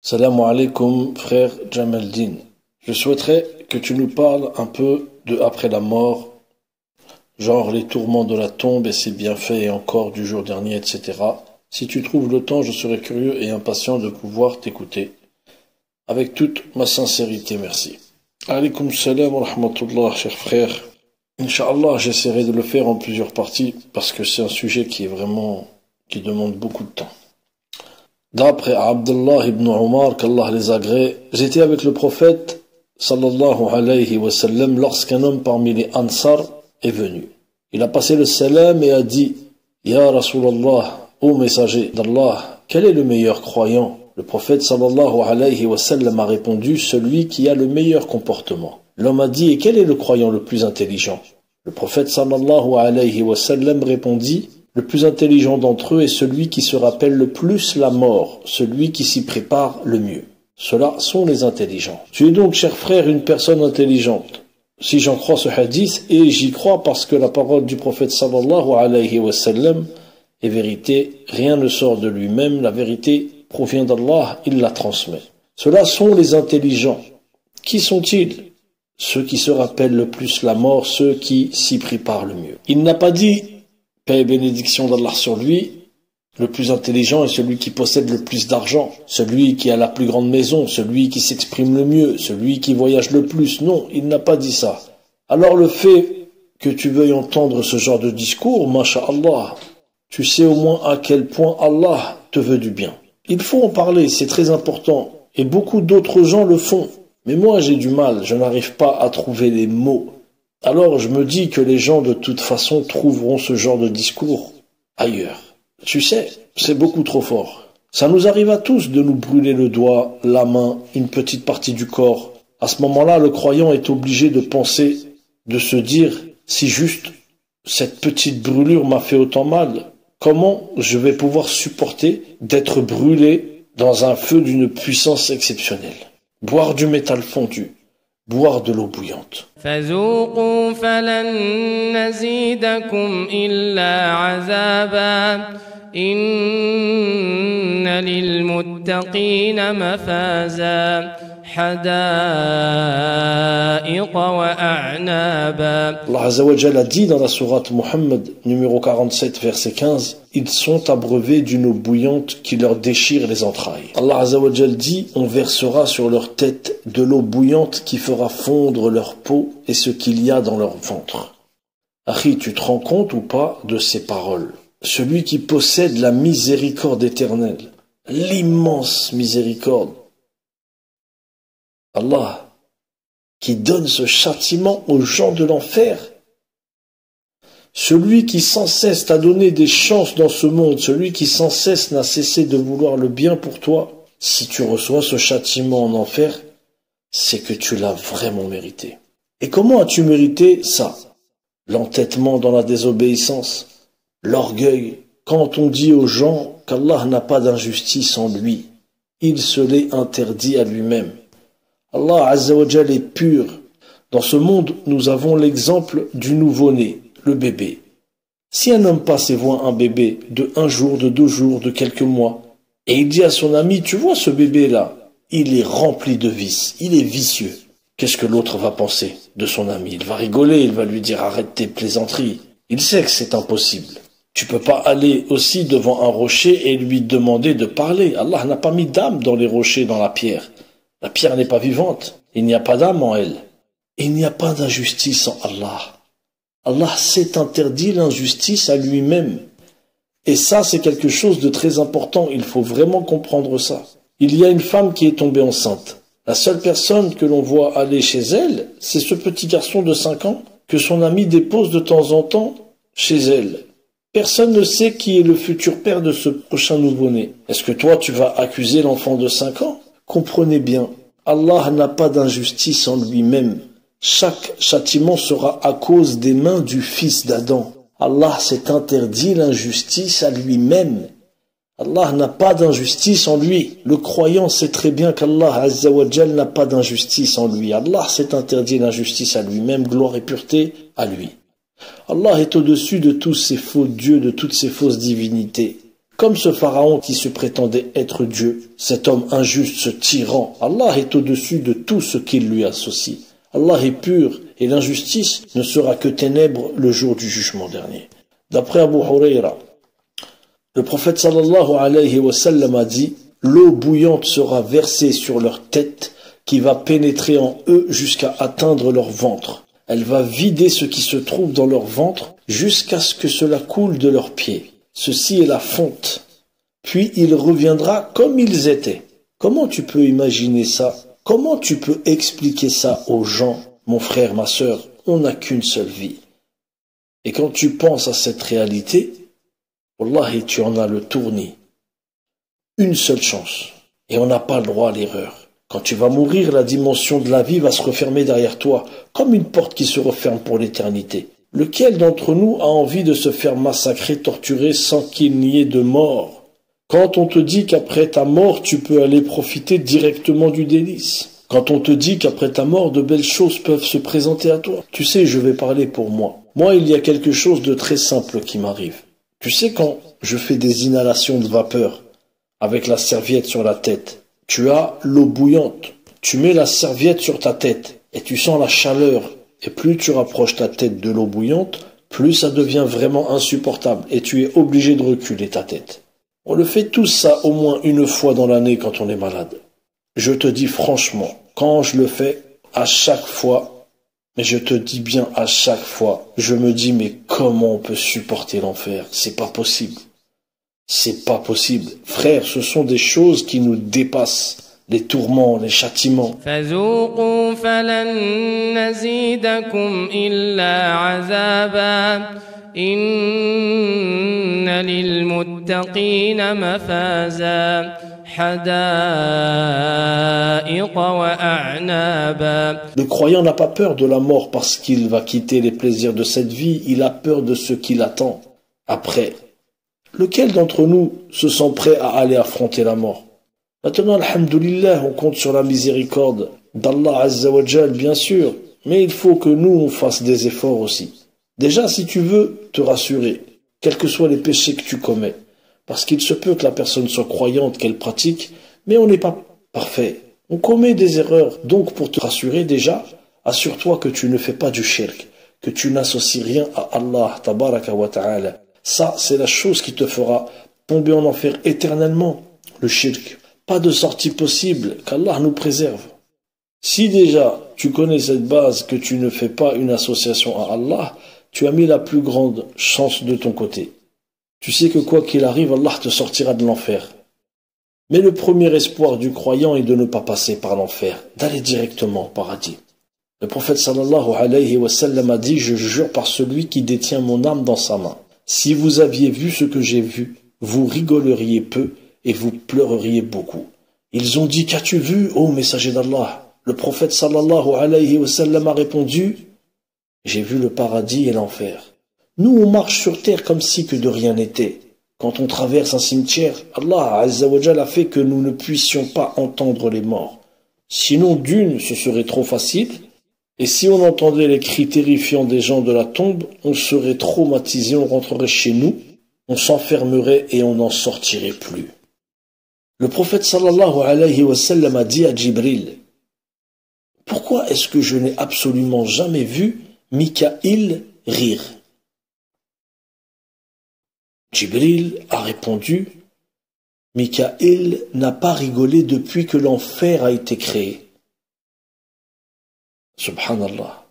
Salam alaikum, frère Jamaldin. Je souhaiterais que tu nous parles un peu de après la mort, genre les tourments de la tombe et ses bienfaits et encore du jour dernier, etc. Si tu trouves le temps, je serai curieux et impatient de pouvoir t'écouter. Avec toute ma sincérité, merci. Alaykoum salam wa rahmatullah, cher frère. Inch'Allah, j'essaierai de le faire en plusieurs parties parce que c'est un sujet qui demande beaucoup de temps. D'après Abdullah ibn Omar, qu'Allah les agrée, j'étais avec le prophète sallallahu alayhi wa sallam lorsqu'un homme parmi les Ansar est venu. Il a passé le salam et a dit: Ya Rasulallah, ô messager d'Allah, quel est le meilleur croyant? Le prophète sallallahu alayhi wa sallam a répondu: celui qui a le meilleur comportement. L'homme a dit: et quel est le croyant le plus intelligent? Le prophète sallallahu alayhi wa sallam répondit: le plus intelligent d'entre eux est celui qui se rappelle le plus la mort, celui qui s'y prépare le mieux. Ceux-là sont les intelligents. Tu es donc, cher frère, une personne intelligente. Si j'en crois ce hadith, et j'y crois parce que la parole du prophète sallallahu alayhi wa sallam est vérité, rien ne sort de lui-même, la vérité provient d'Allah, il la transmet. Ceux-là sont les intelligents. Qui sont-ils? Ceux qui se rappellent le plus la mort, ceux qui s'y préparent le mieux. Il n'a pas dit, paix et bénédiction d'Allah sur lui, le plus intelligent est celui qui possède le plus d'argent, celui qui a la plus grande maison, celui qui s'exprime le mieux, celui qui voyage le plus. Non, il n'a pas dit ça. Alors le fait que tu veuilles entendre ce genre de discours, masha'Allah, tu sais au moins à quel point Allah te veut du bien. Il faut en parler, c'est très important, et beaucoup d'autres gens le font. Mais moi j'ai du mal, je n'arrive pas à trouver les mots. Alors je me dis que les gens de toute façon trouveront ce genre de discours ailleurs. Tu sais, c'est beaucoup trop fort. Ça nous arrive à tous de nous brûler le doigt, la main, une petite partie du corps. À ce moment-là, le croyant est obligé de penser, de se dire, si juste cette petite brûlure m'a fait autant mal, comment je vais pouvoir supporter d'être brûlé dans un feu d'une puissance exceptionnelle? Boire du métal fondu, boire de l'eau bouillante. فذوقوا فلن نزيدكم إلا عذابا إن للمتقين مفازا حدائق وأعنابا. Allah Azza wa Jalla a dit dans la sourate Muhammad numéro 47 verset 15: ils sont abreuvés d'une eau bouillante qui leur déchire les entrailles. Allah Azza wa Jalla dit: on versera sur leur tête de l'eau bouillante qui fera fondre leur peau et ce qu'il y a dans leur ventre. Akhi, tu te rends compte ou pas de ces paroles? Celui qui possède la miséricorde éternelle, l'immense miséricorde, Allah, qui donne ce châtiment aux gens de l'enfer. Celui qui sans cesse t'a donné des chances dans ce monde, celui qui sans cesse n'a cessé de vouloir le bien pour toi, si tu reçois ce châtiment en enfer, c'est que tu l'as vraiment mérité. Et comment as-tu mérité ça? L'entêtement dans la désobéissance, l'orgueil. Quand on dit aux gens qu'Allah n'a pas d'injustice en lui, il se l'est interdit à lui-même. Allah Azza wa Jal est pur. Dans ce monde, nous avons l'exemple du nouveau-né, le bébé. Si un homme passe et voit un bébé de 1 jour, de 2 jours, de quelques mois, et il dit à son ami: tu vois ce bébé-là, il est rempli de vices, il est vicieux. Qu'est-ce que l'autre va penser de son ami? Il va rigoler, il va lui dire: arrête tes plaisanteries. Il sait que c'est impossible. Tu peux pas aller aussi devant un rocher et lui demander de parler. Allah n'a pas mis d'âme dans les rochers, dans la pierre. La pierre n'est pas vivante. Il n'y a pas d'âme en elle. Il n'y a pas d'injustice en Allah. Allah s'est interdit l'injustice à lui-même. Et ça, c'est quelque chose de très important. Il faut vraiment comprendre ça. Il y a une femme qui est tombée enceinte. La seule personne que l'on voit aller chez elle, c'est ce petit garçon de 5 ans que son ami dépose de temps en temps chez elle. Personne ne sait qui est le futur père de ce prochain nouveau-né. Est-ce que toi, tu vas accuser l'enfant de 5 ans? Comprenez bien, Allah n'a pas d'injustice en lui-même. Chaque châtiment sera à cause des mains du fils d'Adam. Allah s'est interdit l'injustice à lui-même. Allah n'a pas d'injustice en lui. Le croyant sait très bien qu'Allah Azza wa Jal n'a pas d'injustice en lui. Allah s'est interdit l'injustice à lui-même, gloire et pureté à lui. Allah est au-dessus de tous ces faux dieux, de toutes ces fausses divinités. Comme ce pharaon qui se prétendait être Dieu, cet homme injuste, ce tyran, Allah est au-dessus de tout ce qu'il lui associe. Allah est pur et l'injustice ne sera que ténèbres le jour du jugement dernier. D'après Abu Hurayra, le prophète sallallahu alayhi wa sallam a dit « L'eau bouillante sera versée sur leur tête qui va pénétrer en eux jusqu'à atteindre leur ventre. Elle va vider ce qui se trouve dans leur ventre jusqu'à ce que cela coule de leurs pieds. Ceci est la fonte. Puis il reviendra comme ils étaient. » Comment tu peux imaginer ça? Comment tu peux expliquer ça aux gens? Mon frère, ma sœur, on n'a qu'une seule vie. Et quand tu penses à cette réalité, wallahi, tu en as le tournis. Une seule chance. Et on n'a pas le droit à l'erreur. Quand tu vas mourir, la dimension de la vie va se refermer derrière toi, comme une porte qui se referme pour l'éternité. Lequel d'entre nous a envie de se faire massacrer, torturer sans qu'il n'y ait de mort? Quand on te dit qu'après ta mort, tu peux aller profiter directement du délice. Quand on te dit qu'après ta mort, de belles choses peuvent se présenter à toi. Tu sais, je vais parler pour moi. Moi, il y a quelque chose de très simple qui m'arrive. Tu sais, quand je fais des inhalations de vapeur, avec la serviette sur la tête, tu as l'eau bouillante. Tu mets la serviette sur ta tête et tu sens la chaleur. Et plus tu rapproches ta tête de l'eau bouillante, plus ça devient vraiment insupportable et tu es obligé de reculer ta tête. On le fait tous ça au moins une fois dans l'année quand on est malade. Je te dis franchement, quand je le fais, à chaque fois, mais je te dis bien à chaque fois, je me dis mais comment on peut supporter l'enfer? C'est pas possible. C'est pas possible. Frère, ce sont des choses qui nous dépassent. Les tourments, les châtiments. فذوقوا فلن نزيدكم إلا عذابا إن للمتقين مفازا حدائق وأعنابا. Le croyant n'a pas peur de la mort parce qu'il va quitter les plaisirs de cette vie, il a peur de ce qui l'attend après. Lequel d'entre nous se sent prêt à aller affronter la mort? Maintenant, alhamdoulilah, on compte sur la miséricorde d'Allah Azza wa Jal, bien sûr, mais il faut que nous, on fasse des efforts aussi. Déjà, si tu veux te rassurer, quels que soient les péchés que tu commets, parce qu'il se peut que la personne soit croyante, qu'elle pratique, mais on n'est pas parfait. On commet des erreurs. Donc, pour te rassurer déjà, assure-toi que tu ne fais pas du shirk, que tu n'associes rien à Allah, tabaraka wa ta'ala. Ça, c'est la chose qui te fera tomber en enfer éternellement, le shirk. Pas de sortie possible, qu'Allah nous préserve. Si déjà tu connais cette base que tu ne fais pas une association à Allah, tu as mis la plus grande chance de ton côté. Tu sais que quoi qu'il arrive, Allah te sortira de l'enfer. Mais le premier espoir du croyant est de ne pas passer par l'enfer, d'aller directement au paradis. Le prophète sallallahu alayhi wa sallam a dit « Je jure par celui qui détient mon âme dans sa main. Si vous aviez vu ce que j'ai vu, vous rigoleriez peu et vous pleureriez beaucoup. » Ils ont dit « Qu'as-tu vu, ô messager d'Allah ?» Le prophète sallallahu alayhi wa sallam a répondu « J'ai vu le paradis et l'enfer. » Nous, on marche sur terre comme si que de rien n'était. Quand on traverse un cimetière, Allah Azza wa Jal a fait que nous ne puissions pas entendre les morts. Sinon, d'une, ce serait trop facile, et si on entendait les cris terrifiants des gens de la tombe, on serait traumatisé, on rentrerait chez nous, on s'enfermerait et on n'en sortirait plus. Le prophète sallallahu alayhi wa sallam a dit à Jibril « Pourquoi est-ce que je n'ai absolument jamais vu Mikaïl rire ?» Jibril a répondu « Mikaïl n'a pas rigolé depuis que l'enfer a été créé. » Subhanallah.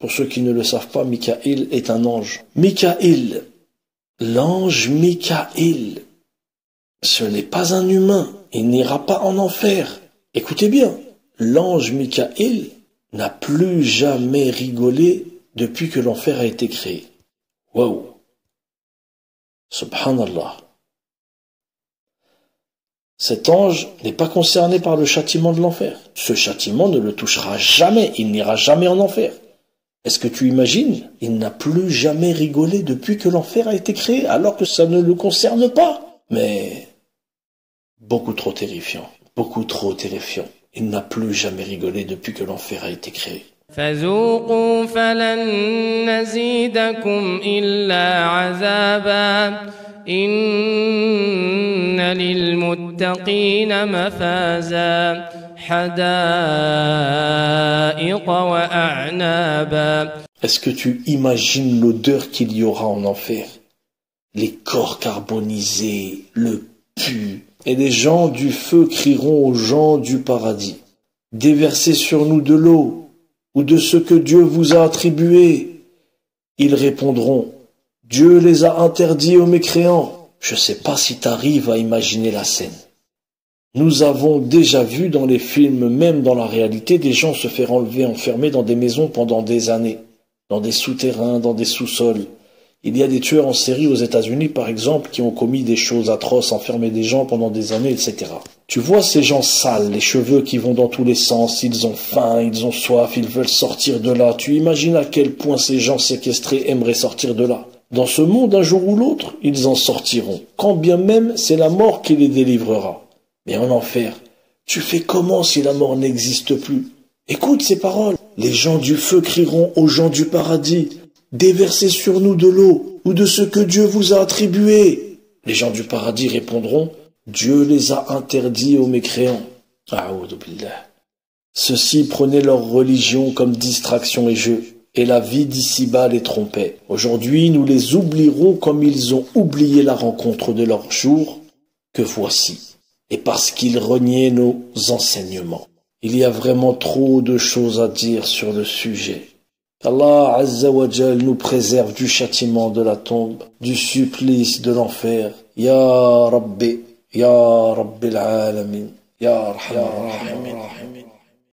Pour ceux qui ne le savent pas, Mikaïl est un ange. Mikaïl, l'ange Mikaïl, ce n'est pas un humain, il n'ira pas en enfer. Écoutez bien, l'ange Mikaïl n'a plus jamais rigolé depuis que l'enfer a été créé. Waouh! Subhanallah. Cet ange n'est pas concerné par le châtiment de l'enfer. Ce châtiment ne le touchera jamais, il n'ira jamais en enfer. Est-ce que tu imagines? Il n'a plus jamais rigolé depuis que l'enfer a été créé, alors que ça ne le concerne pas. Mais beaucoup trop terrifiant, beaucoup trop terrifiant. Il n'a plus jamais rigolé depuis que l'enfer a été créé. فذوقوا فلن نزيدكم إلا عذابا إن للمتقين مفازا حدائق وأعنابا. Est-ce que tu imagines l'odeur qu'il y aura en enfer? Les corps carbonisés, le pu, et les gens du feu crieront aux gens du paradis: déversez sur nous de l'eau, ou de ce que Dieu vous a attribué. Ils répondront: Dieu les a interdits aux mécréants. Je ne sais pas si tu arrives à imaginer la scène. Nous avons déjà vu dans les films, même dans la réalité, des gens se faire enlever enfermés dans des maisons pendant des années, dans des souterrains, dans des sous-sols. Il y a des tueurs en série aux États-Unis, par exemple, qui ont commis des choses atroces, enfermé des gens pendant des années, etc. Tu vois ces gens sales, les cheveux qui vont dans tous les sens, ils ont faim, ils ont soif, ils veulent sortir de là. Tu imagines à quel point ces gens séquestrés aimeraient sortir de là. Dans ce monde, un jour ou l'autre, ils en sortiront, quand bien même c'est la mort qui les délivrera. Mais en enfer, tu fais comment si la mort n'existe plus? Écoute ces paroles. Les gens du feu crieront aux gens du paradis: déversez sur nous de l'eau, ou de ce que Dieu vous a attribué. Les gens du paradis répondront: Dieu les a interdits aux mécréants. A'oudou billah. Ceux-ci prenaient leur religion comme distraction et jeu, et la vie d'ici-bas les trompait. Aujourd'hui, nous les oublierons comme ils ont oublié la rencontre de leur jour, que voici. Et parce qu'ils reniaient nos enseignements. Il y a vraiment trop de choses à dire sur le sujet. Allah Azza wa Jal nous préserve du châtiment de la tombe, du supplice de l'enfer. Ya Rabbi, Ya Rabbil Alamin, Ya Arhamar Rahimin.